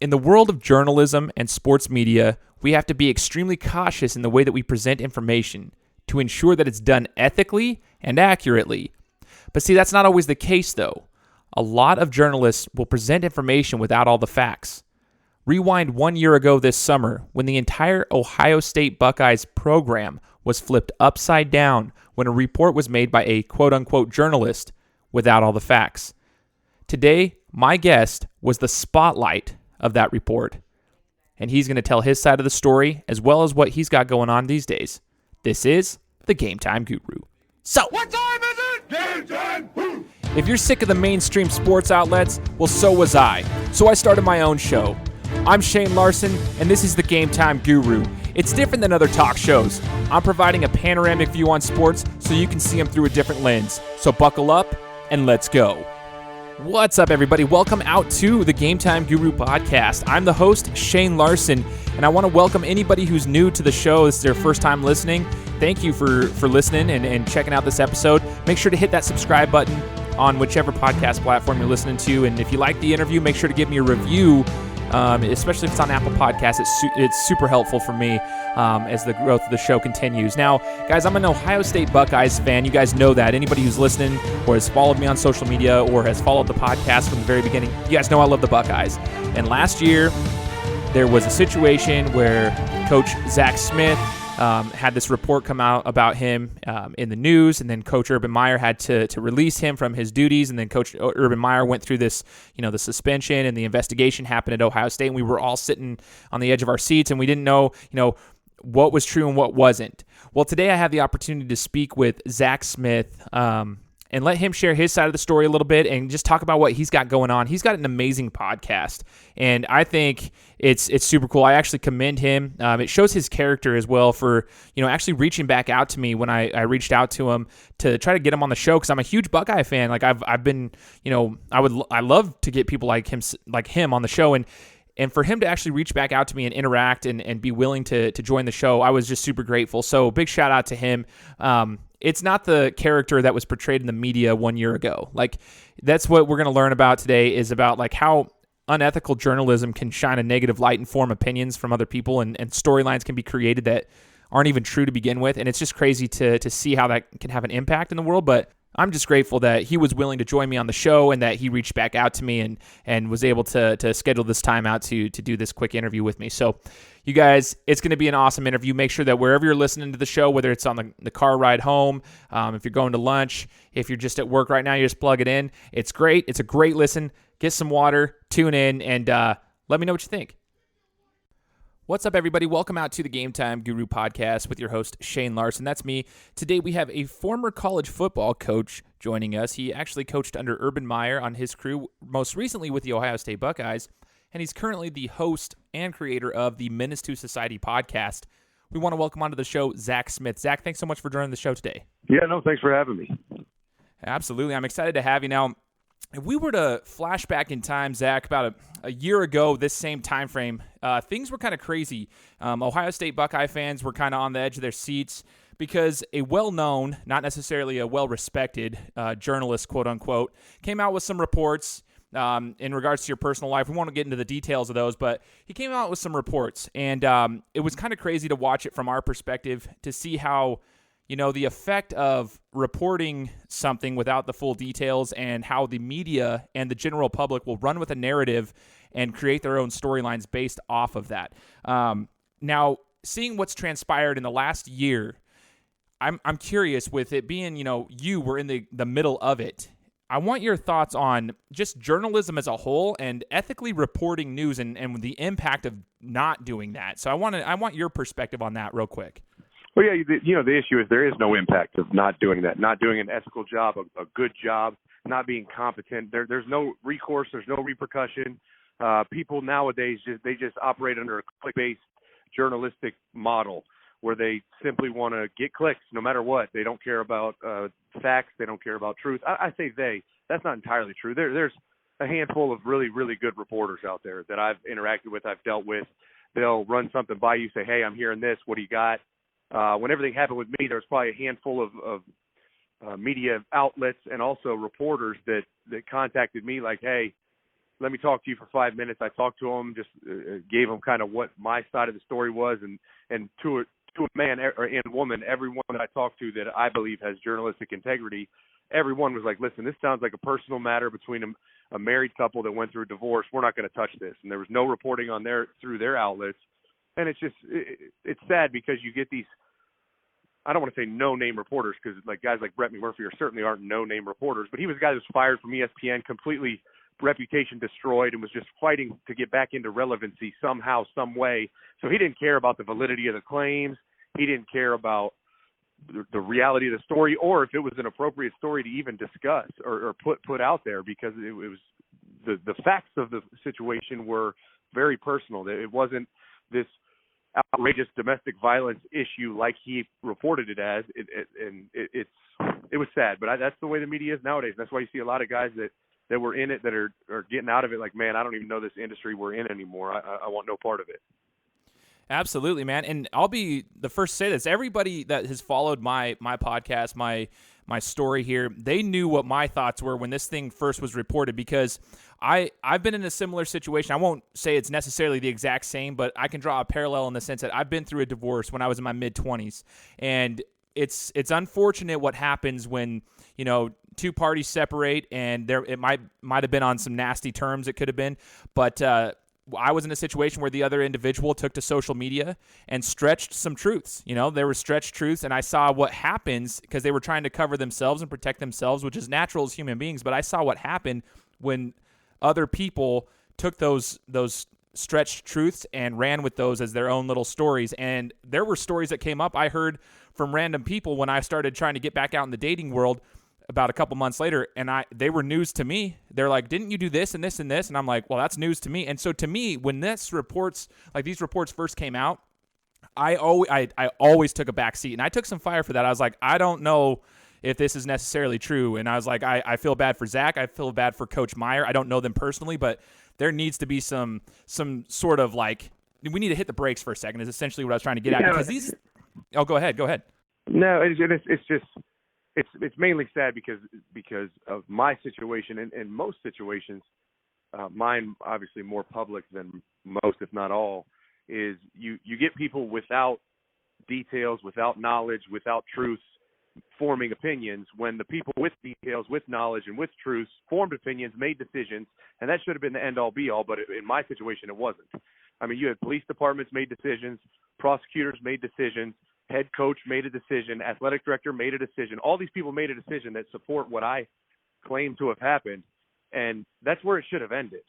In the world of journalism and sports media, we have to be extremely cautious in the way that we present information to ensure that it's done ethically and accurately. But see, that's not always the case, though. A lot of journalists will present information without all the facts. Rewind 1 year ago this summer when the entire Ohio State Buckeyes program was flipped upside down when a report was made by a quote-unquote journalist without all the facts. Today, my guest was the spotlight of that report, and he's going to tell his side of the story as well as what he's got going on these days. This is the Game Time Guru. So, what time is it? Game time! Woo! If you're sick of the mainstream sports outlets, well, so was I. So I started my own show. I'm Shane Larson, and this is the Game Time Guru. It's different than other talk shows. I'm providing a panoramic view on sports so you can see them through a different lens. So buckle up and let's go. What's up, everybody? Welcome out to the Game Time Guru podcast. I'm the host, Shane Larson, and I want to welcome anybody who's new to the show. This is their first time listening. Thank you for listening and checking out this episode. Make sure to hit that subscribe button on whichever podcast platform you're listening to. And if you like the interview, make sure to give me a review, especially if it's on Apple Podcasts. It's super helpful for me as the growth of the show continues. Now, guys, I'm an Ohio State Buckeyes fan. You guys know that. Anybody who's listening or has followed me on social media or has followed the podcast from the very beginning, you guys know I love the Buckeyes. And last year, there was a situation where Coach Zach Smith had this report come out about him in the news, and then Coach Urban Meyer had to release him from his duties, and then Coach Urban Meyer went through this, the suspension, and the investigation happened at Ohio State, and we were all sitting on the edge of our seats, and we didn't know, what was true and what wasn't. Well, today I have the opportunity to speak with Zach Smith, and let him share his side of the story a little bit and just talk about what he's got going on. He's got an amazing podcast, and I think it's super cool. I actually commend him. It shows his character as well for, actually reaching back out to me when I reached out to him to try to get him on the show, because I'm a huge Buckeye fan. Like I've been, I love to get people like him on the show, and for him to actually reach back out to me and interact and be willing to join the show, I was just super grateful. So big shout out to him. It's not the character that was portrayed in the media 1 year ago. Like, that's what we're going to learn about today, is about like how unethical journalism can shine a negative light and form opinions from other people, and storylines can be created that aren't even true to begin with. And it's just crazy to see how that can have an impact in the world. But I'm just grateful that he was willing to join me on the show and that he reached back out to me and was able to schedule this time out to do this quick interview with me. So, you guys, it's going to be an awesome interview. Make sure that wherever you're listening to the show, whether it's on the car ride home, if you're going to lunch, if you're just at work right now, you just plug it in. It's great. It's a great listen. Get some water, tune in, and let me know what you think. What's up, everybody? Welcome out to the Game Time Guru podcast with your host, Shane Larson. That's me. Today, we have a former college football coach joining us. He actually coached under Urban Meyer on his crew, most recently with the Ohio State Buckeyes, and he's currently the host and creator of the Menace to Society podcast. We want to welcome onto the show Zach Smith. Zach, thanks so much for joining the show today. Yeah, no, thanks for having me. Absolutely. I'm excited to have you. Now, if we were to flash back in time, Zach, about a year ago, this same time frame, things were kind of crazy. Ohio State Buckeye fans were kind of on the edge of their seats because a well-known, not necessarily a well-respected journalist, quote-unquote, came out with some reports in regards to your personal life. We won't get into the details of those, but he came out with some reports, and it was kind of crazy to watch it from our perspective to see how the effect of reporting something without the full details, and how the media and the general public will run with a narrative and create their own storylines based off of that. Now, seeing what's transpired in the last year, I'm curious, with it being, you were in the middle of it. I want your thoughts on just journalism as a whole and ethically reporting news and the impact of not doing that. So I want your perspective on that real quick. Well, yeah, the issue is there is no impact of not doing that, not doing an ethical job, a good job, not being competent. There's no recourse, there's no repercussion. People nowadays just operate under a click-based journalistic model where they simply want to get clicks no matter what. They don't care about facts. They don't care about truth. I say they. That's not entirely true. There's a handful of really, really good reporters out there that I've interacted with, I've dealt with. They'll run something by you, say, hey, I'm hearing this. What do you got? When everything happened with me, there was probably a handful of media outlets and also reporters that contacted me like, hey, let me talk to you for 5 minutes. I talked to him, just gave him kind of what my side of the story was, and to a man and woman, everyone that I talked to that I believe has journalistic integrity, everyone was like, listen, this sounds like a personal matter between a married couple that went through a divorce. We're not going to touch this. And there was no reporting on through their outlets. And it's just, it's sad because you get these, I don't want to say no-name reporters, because like guys like Brett McMurphy certainly aren't no-name reporters, but he was a guy that was fired from ESPN, completely reputation destroyed, and was just fighting to get back into relevancy somehow, some way. So he didn't care about the validity of the claims. He didn't care about the reality of the story, or if it was an appropriate story to even discuss or put out there, because it was the facts of the situation were very personal. It wasn't this outrageous domestic violence issue like he reported it as. It was sad, but that's the way the media is nowadays. That's why you see a lot of guys that were in it that are getting out of it like, man, I don't even know this industry we're in anymore. I want no part of it. Absolutely, man. And I'll be the first to say this. Everybody that has followed my podcast, my story here, they knew what my thoughts were when this thing first was reported, because I've been in a similar situation. I won't say it's necessarily the exact same, but I can draw a parallel in the sense that I've been through a divorce when I was in my mid-20s. And it's unfortunate what happens when, two parties separate, and it might have been on some nasty terms. It could have been, but I was in a situation where the other individual took to social media and stretched some truths. There were stretched truths, and I saw what happens because they were trying to cover themselves and protect themselves, which is natural as human beings. But I saw what happened when other people took those stretched truths and ran with those as their own little stories. And there were stories that came up I heard from random people when I started trying to get back out in the dating world about a couple months later, and they were news to me. They're like, didn't you do this and this and this? And I'm like, well, that's news to me. And so to me, when these reports first came out, I always took a back seat, and I took some fire for that. I was like, I don't know if this is necessarily true. And I was like, I feel bad for Zach. I feel bad for Coach Meyer. I don't know them personally, but there needs to be some sort of like, we need to hit the brakes for a second is essentially what I was trying to get at. Because go ahead. No, it's just, it's mainly sad because of my situation and most situations, mine obviously more public than most, if not all, is you get people without details, without knowledge, without truths, forming opinions, when the people with details, with knowledge, and with truths formed opinions, made decisions, and that should have been the end-all, be-all, but in my situation, it wasn't. I mean, you had police departments made decisions, prosecutors made decisions, head coach made a decision, athletic director made a decision. All these people made a decision that support what I claim to have happened, and that's where it should have ended.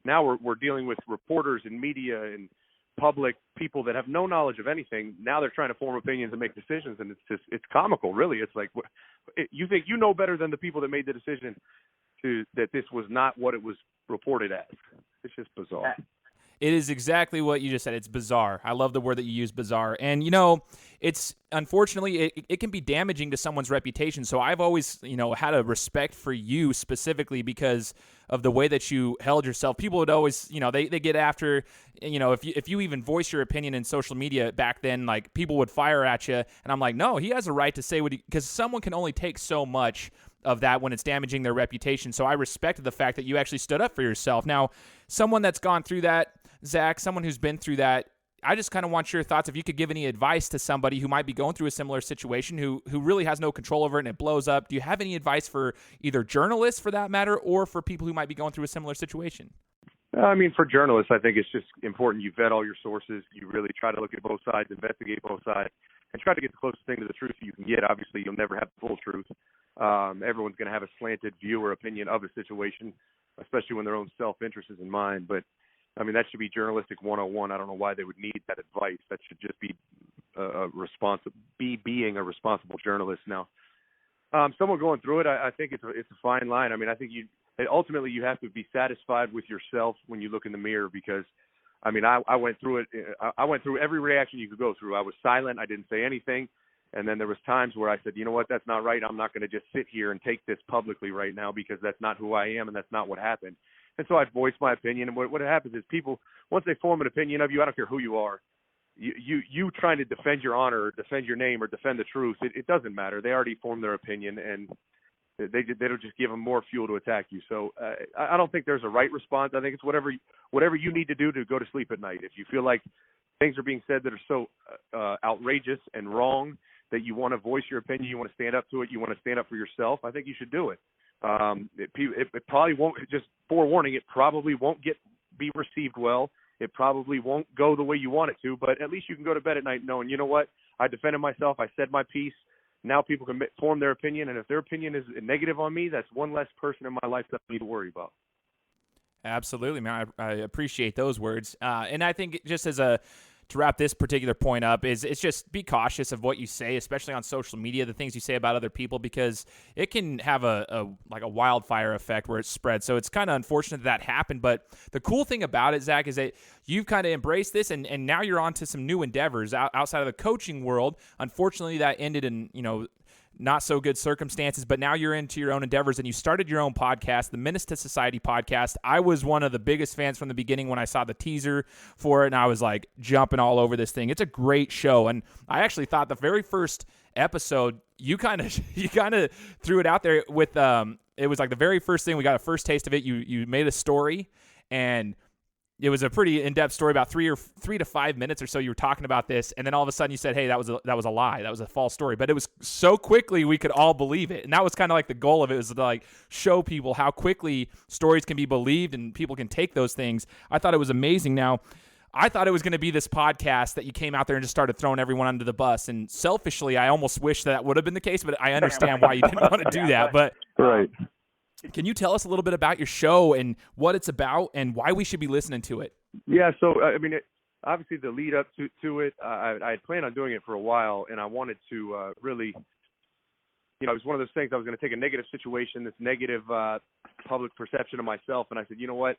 Now we're dealing with reporters and media and public people that have no knowledge of anything. Now they're trying to form opinions and make decisions, and it's comical, really. It's like, you think you know better than the people that made the decision that this was not what it was reported as. It's just bizarre. It is exactly what you just said. It's bizarre. I love the word that you use, bizarre. And, it's unfortunately, it can be damaging to someone's reputation. So I've always, had a respect for you specifically because of the way that you held yourself. People would always, they get after, if you even voice your opinion in social media back then, like people would fire at you. And I'm like, no, he has a right to say because someone can only take so much of that when it's damaging their reputation. So I respected the fact that you actually stood up for yourself. Now, someone that's gone through that, Zach, someone who's been through that, I just kind of want your thoughts. If you could give any advice to somebody who might be going through a similar situation, who really has no control over it and it blows up, do you have any advice for either journalists for that matter, or for people who might be going through a similar situation? I mean, for journalists, I think it's just important you vet all your sources. You really try to look at both sides, investigate both sides, and try to get the closest thing to the truth you can get. Obviously, you'll never have the full truth. Everyone's going to have a slanted view or opinion of a situation, especially when their own self-interest is in mind. But, I mean, that should be journalistic 101. I don't know why they would need that advice. That should just be being a responsible journalist. Now, someone going through it, I think it's a fine line. I mean, I think ultimately you have to be satisfied with yourself when you look in the mirror, because, I mean, I went through it. I went through every reaction you could go through. I was silent. I didn't say anything. And then there was times where I said, you know what, that's not right. I'm not going to just sit here and take this publicly right now, because that's not who I am and that's not what happened. And so I voiced my opinion. And what happens is people, once they form an opinion of you, I don't care who you are, you trying to defend your honor or defend your name or defend the truth, it doesn't matter. They already formed their opinion. And They'll just give them more fuel to attack you. So I don't think there's a right response. I think it's whatever you need to do to go to sleep at night. If you feel like things are being said that are so outrageous and wrong that you want to voice your opinion, you want to stand up to it, you want to stand up for yourself, I think you should do it. It probably won't, just forewarning, it probably won't be received well. It probably won't go the way you want it to, but at least you can go to bed at night knowing, you know what, I defended myself, I said my piece. Now people can form their opinion, and if their opinion is negative on me, that's one less person in my life that I need to worry about. Absolutely, man. I appreciate those words. And I think just to wrap this particular point up, it's just be cautious of what you say, especially on social media, the things you say about other people, because it can have a wildfire effect where it spreads. So it's kind of unfortunate that happened. But the cool thing about it, Zach, is that you've kind of embraced this, and now you're on to some new endeavors outside of the coaching world. Unfortunately, that ended in, not so good circumstances, but now you're into your own endeavors and you started your own podcast, the Menace to Society podcast. I was one of the biggest fans from the beginning when I saw the teaser for it, and I was like jumping all over this thing. It's a great show, and I actually thought the very first episode, you kind of threw it out there with it was like the very first thing. We got a first taste of it. You made a story, and it was a pretty in-depth story, about 3 to 5 minutes or so. You were talking about this, and then all of a sudden you said, "Hey, that was a lie. That was a false story." But it was so quickly we could all believe it, and that was kind of like the goal of it, was to like show people how quickly stories can be believed and people can take those things. I thought it was amazing. Now, I thought it was going to be this podcast that you came out there and just started throwing everyone under the bus, and selfishly, I almost wish that would have been the case. But I understand why you didn't want to do that. But right. Can you tell us a little bit about your show and what it's about and why we should be listening to it? Yeah, so, I mean, obviously the lead up to it, I had planned on doing it for a while, and I wanted to really, it was one of those things. I was going to take a negative situation, this negative public perception of myself, and I said, you know what,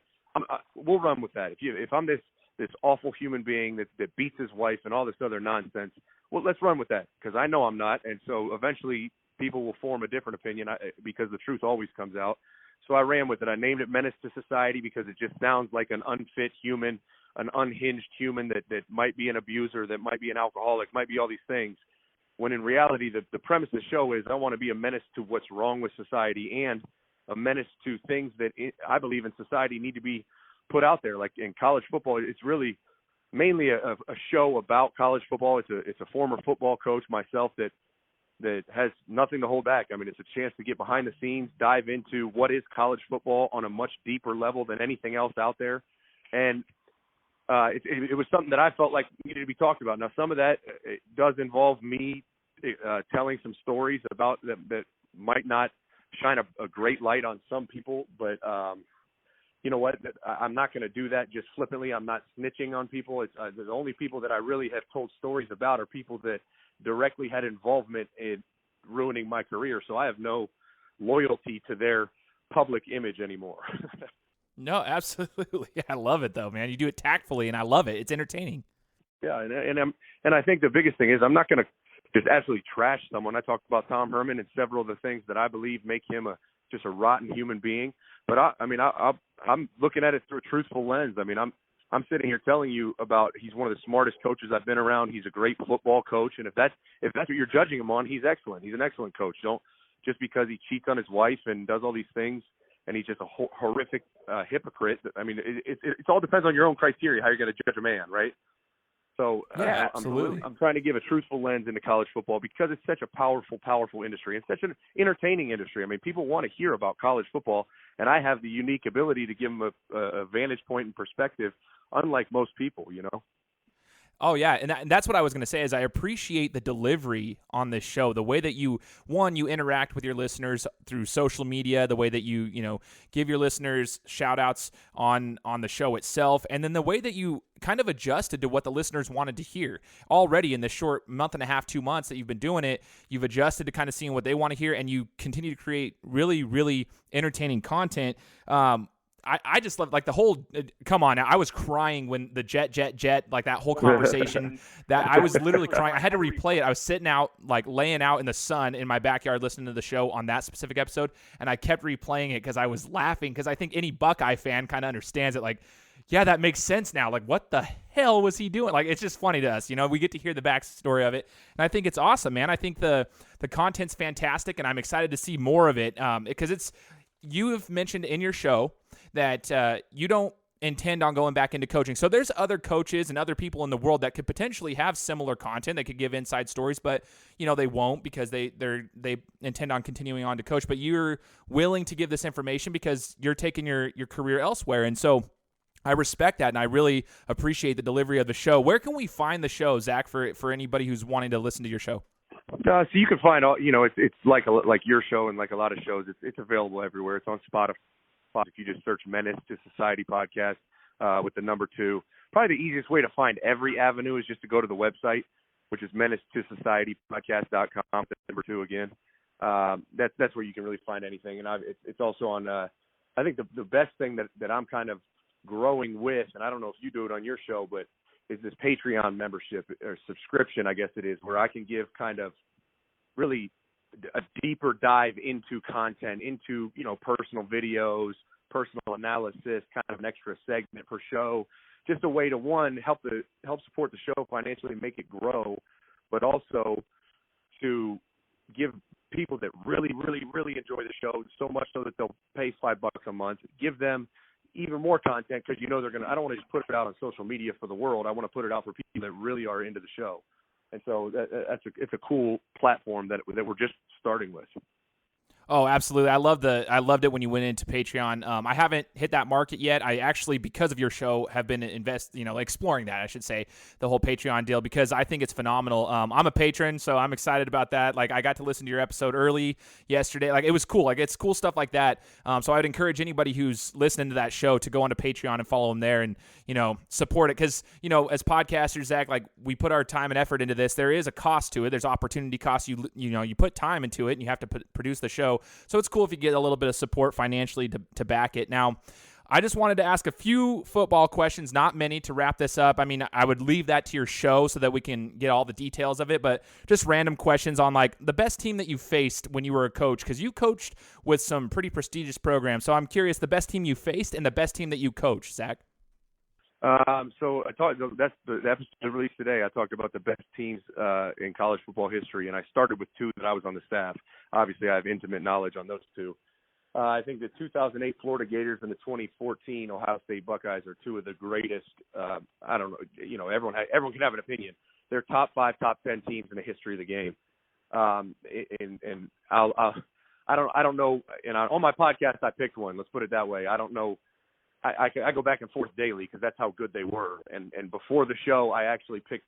we'll run with that. If I'm this awful human being that beats his wife and all this other nonsense, well, let's run with that, because I know I'm not, and so eventually people will form a different opinion because the truth always comes out. So I ran with it. I named it Menace to Society because it just sounds like an unfit human, an unhinged human that might be an abuser, that might be an alcoholic, might be all these things. When in reality, the premise of the show is I want to be a menace to what's wrong with society and a menace to things that I believe in society need to be put out there. Like in college football, it's really mainly a show about college football. It's a former football coach, myself, that has nothing to hold back. I mean, it's a chance to get behind the scenes, dive into what is college football on a much deeper level than anything else out there. And it was something that I felt like needed to be talked about. Now, some of that it does involve me telling some stories about that might not shine a great light on some people, but you know what? I'm not going to do that just flippantly. I'm not snitching on people. It's the only people that I really have told stories about are people that directly had involvement in ruining my career. So I have no loyalty to their public image anymore. No, absolutely. I love it though, man. You do it tactfully and I love it. It's entertaining. Yeah. And I think the biggest thing is I'm not going to just absolutely trash someone. I talked about Tom Herman and several of the things that I believe make him just a rotten human being. But I'm looking at it through a truthful lens. I mean, I'm sitting here telling you about he's one of the smartest coaches I've been around. He's a great football coach, and if that's what you're judging him on, he's excellent. He's an excellent coach. Don't just because he cheats on his wife and does all these things, and he's just a horrific hypocrite. I mean, it all depends on your own criteria how you're going to judge a man, right? So yeah, absolutely. I'm trying to give a truthful lens into college football because it's such a powerful industry and such an entertaining industry. I mean, people want to hear about college football, and I have the unique ability to give them a vantage point and perspective, unlike most people, Oh, yeah, and that's what I was going to say is I appreciate the delivery on this show, the way that you interact with your listeners through social media, the way that you give your listeners shout-outs on the show itself, and then the way that you kind of adjusted to what the listeners wanted to hear. Already in the short month and a half, 2 months that you've been doing it, you've adjusted to kind of seeing what they want to hear, and you continue to create really, really entertaining content. I just love like the whole come on now. I was crying when the jet, like that whole conversation that I was literally crying. I had to replay it. I was sitting out, like laying out in the sun in my backyard listening to the show on that specific episode. And I kept replaying it because I was laughing because I think any Buckeye fan kind of understands it. Like, yeah, that makes sense now. Like, what the hell was he doing? Like, it's just funny to us. We get to hear the backstory of it. And I think it's awesome, man. I think the content's fantastic, and I'm excited to see more of it because you have mentioned in your show that you don't intend on going back into coaching. So there's other coaches and other people in the world that could potentially have similar content. They could give inside stories, but they won't because they intend on continuing on to coach. But you're willing to give this information because you're taking your career elsewhere. And so I respect that, and I really appreciate the delivery of the show. Where can we find the show, Zach, for anybody who's wanting to listen to your show? So you can find all, it's like your show and like a lot of shows. It's available everywhere. It's on Spotify. If you just search Menace to Society podcast with the number 2. Probably the easiest way to find every avenue is just to go to the website, which is menacetosocietypodcast.com. That's number 2 again. That's where you can really find anything. And it's also on, I think the best thing that I'm kind of growing with, and I don't know if you do it on your show, but is this Patreon membership or subscription, I guess it is, where I can give kind of really a deeper dive into content, into, personal videos, personal analysis, kind of an extra segment per show, just a way to, one, help support the show financially, make it grow, but also to give people that really, really, really enjoy the show so much so that they'll pay $5 a month, give them even more content because they're going to, I don't want to just put it out on social media for the world. I want to put it out for people that really are into the show. And so it's a cool platform that we're just starting with. Oh, absolutely. I loved it when you went into Patreon. I haven't hit that market yet. I actually, because of your show, have been exploring that, I should say, the whole Patreon deal, because I think it's phenomenal. I'm a patron, so I'm excited about that. Like, I got to listen to your episode early yesterday. Like, it was cool. Like, it's cool stuff like that. So I'd encourage anybody who's listening to that show to go onto Patreon and follow them there and, support it. Because, as podcasters, Zach, like, we put our time and effort into this. There is a cost to it. There's opportunity costs. You put time into it, and you have to produce the show. So it's cool if you get a little bit of support financially to back it. Now, I just wanted to ask a few football questions, not many, to wrap this up. I mean, I would leave that to your show so that we can get all the details of it, but just random questions on, like, the best team that you faced when you were a coach, because you coached with some pretty prestigious programs. So I'm curious, the best team you faced and the best team that you coached, Zach. So that's the episode released today. I talked about the best teams in college football history, and I started with 2 that I was on the staff. Obviously, I have intimate knowledge on those 2. I think the 2008 Florida Gators and the 2014 Ohio State Buckeyes are 2 of the greatest. I don't know. Everyone can have an opinion. They're top 5, top 10 teams in the history of the game. And I don't know. And on my podcast, I picked one. Let's put it that way. I don't know. I go back and forth daily because that's how good they were. And before the show, I actually picked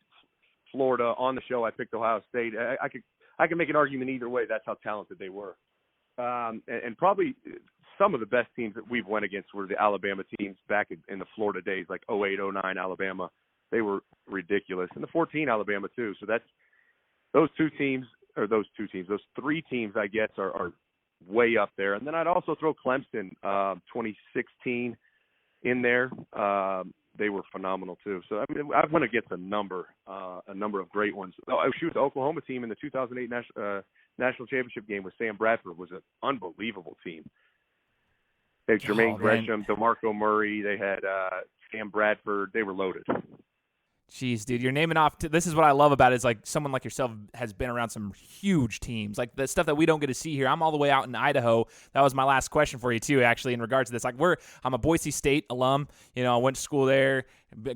Florida. On the show, I picked Ohio State. I can make an argument either way. That's how talented they were. And probably some of the best teams that we've went against were the Alabama teams back in the Florida days, like 08, 09 Alabama. They were ridiculous. And the 14 Alabama too. So those 3 teams, I guess, are way up there. And then I'd also throw Clemson, 2016 in there. They were phenomenal too. So I mean, I've went against a number of great ones. The Oklahoma team in the 2008 national championship game with Sam Bradford was an unbelievable team. They had Jermaine Gresham, DeMarco Murray. They had Sam Bradford. They were loaded. Jeez, dude, you're naming off. This is what I love about it, is like someone like yourself has been around some huge teams, like the stuff that we don't get to see here. I'm all the way out in Idaho. That was my last question for you too, actually, in regards to this. Like, I'm a Boise State alum. I went to school there,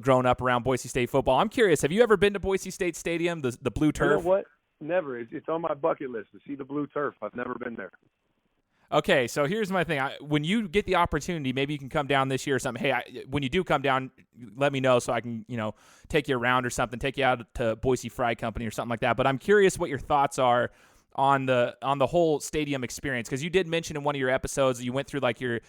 grown up around Boise State football. I'm curious, have you ever been to Boise State Stadium, the blue turf? You know what? Never. It's on my bucket list to see the blue turf. I've never been there. Okay, so here's my thing. When you get the opportunity, maybe you can come down this year or something. Hey, when you do come down, let me know so I can, take you around or something, take you out to Boise Fry Company or something like that. But I'm curious what your thoughts are on the whole stadium experience, because you did mention in one of your episodes you went through like your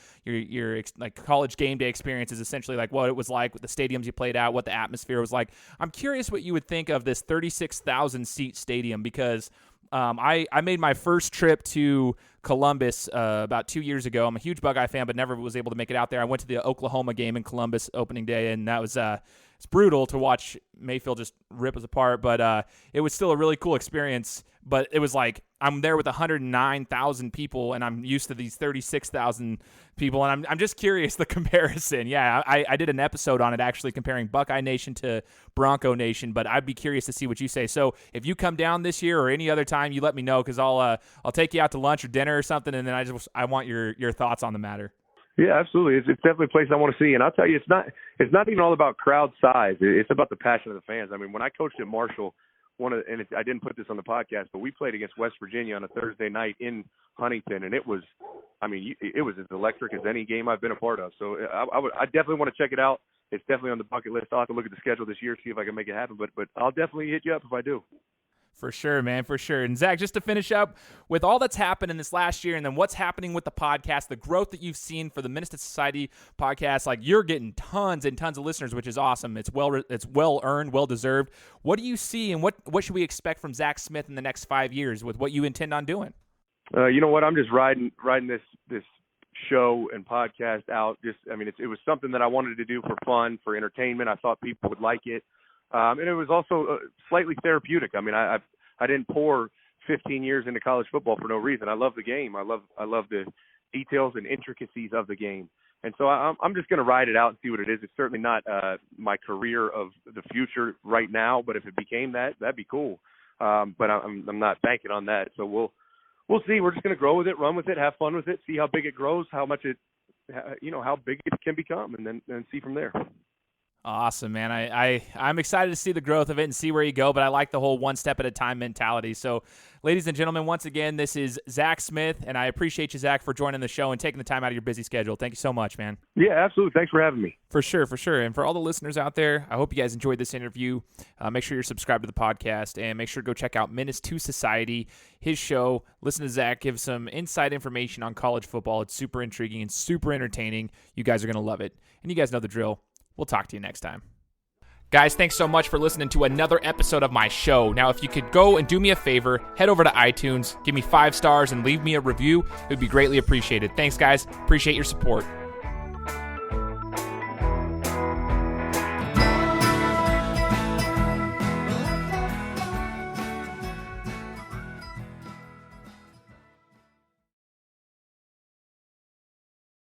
like college game day experiences, essentially like what it was like with the stadiums you played at, what the atmosphere was like. I'm curious what you would think of this 36,000 seat stadium, because I made my first trip to Columbus about 2 years ago. I'm a huge Buckeye fan, but never was able to make it out there. I went to the Oklahoma game in Columbus opening day, and that was it's brutal to watch Mayfield just rip us apart, but it was still a really cool experience. But it was like I'm there with 109,000 people, and I'm used to these 36,000 people, and I'm just curious the comparison. Yeah, I did an episode on it actually comparing Buckeye Nation to Bronco Nation, but I'd be curious to see what you say. So if you come down this year or any other time, you let me know, because I'll take you out to lunch or dinner or something, and then I want your thoughts on the matter. Yeah, absolutely. It's definitely a place I want to see, and I'll tell you, it's not even all about crowd size. It's about the passion of the fans. I mean, when I coached at Marshall, I didn't put this on the podcast, but we played against West Virginia on a Thursday night in Huntington, and it was as electric as any game I've been a part of. So I definitely want to check it out. It's definitely on the bucket list. I'll have to look at the schedule this year, see if I can make it happen, but I'll definitely hit you up if I do. For sure, man, for sure. And Zach, just to finish up, with all that's happened in this last year and then what's happening with the podcast, the growth that you've seen for the Minister Society podcast, like you're getting tons and tons of listeners, which is awesome. It's well earned, well deserved. What do you see, and what should we expect from Zach Smith in the next 5 years with what you intend on doing? You know what? I'm just riding this show and podcast out. It was something that I wanted to do for fun, for entertainment. I thought people would like it. And it was also slightly therapeutic. I mean, I didn't pour 15 years into college football for no reason. I love the game. I love the details and intricacies of the game. And so I'm just going to ride it out and see what it is. It's certainly not my career of the future right now, but if it became that, that'd be cool. But I'm not banking on that. So we'll see. We're just going to grow with it, run with it, have fun with it, see how big it grows, how big it can become, and then see from there. Awesome, man. I'm excited to see the growth of it and see where you go, but I like the whole one step at a time mentality. So, ladies and gentlemen, once again, this is Zach Smith, and I appreciate you, Zach, for joining the show and taking the time out of your busy schedule. Thank you so much, man. Yeah, absolutely. Thanks for having me. For sure. And for all the listeners out there, I hope you guys enjoyed this interview. Make sure you're subscribed to the podcast, and make sure to go check out Menace to Society, his show. Listen to Zach give some inside information on college football. It's super intriguing and super entertaining. You guys are going to love it. And you guys know the drill. We'll talk to you next time. Guys, thanks so much for listening to another episode of my show. Now, if you could go and do me a favor, head over to iTunes, give me 5 stars, and leave me a review. It would be greatly appreciated. Thanks, guys. Appreciate your support.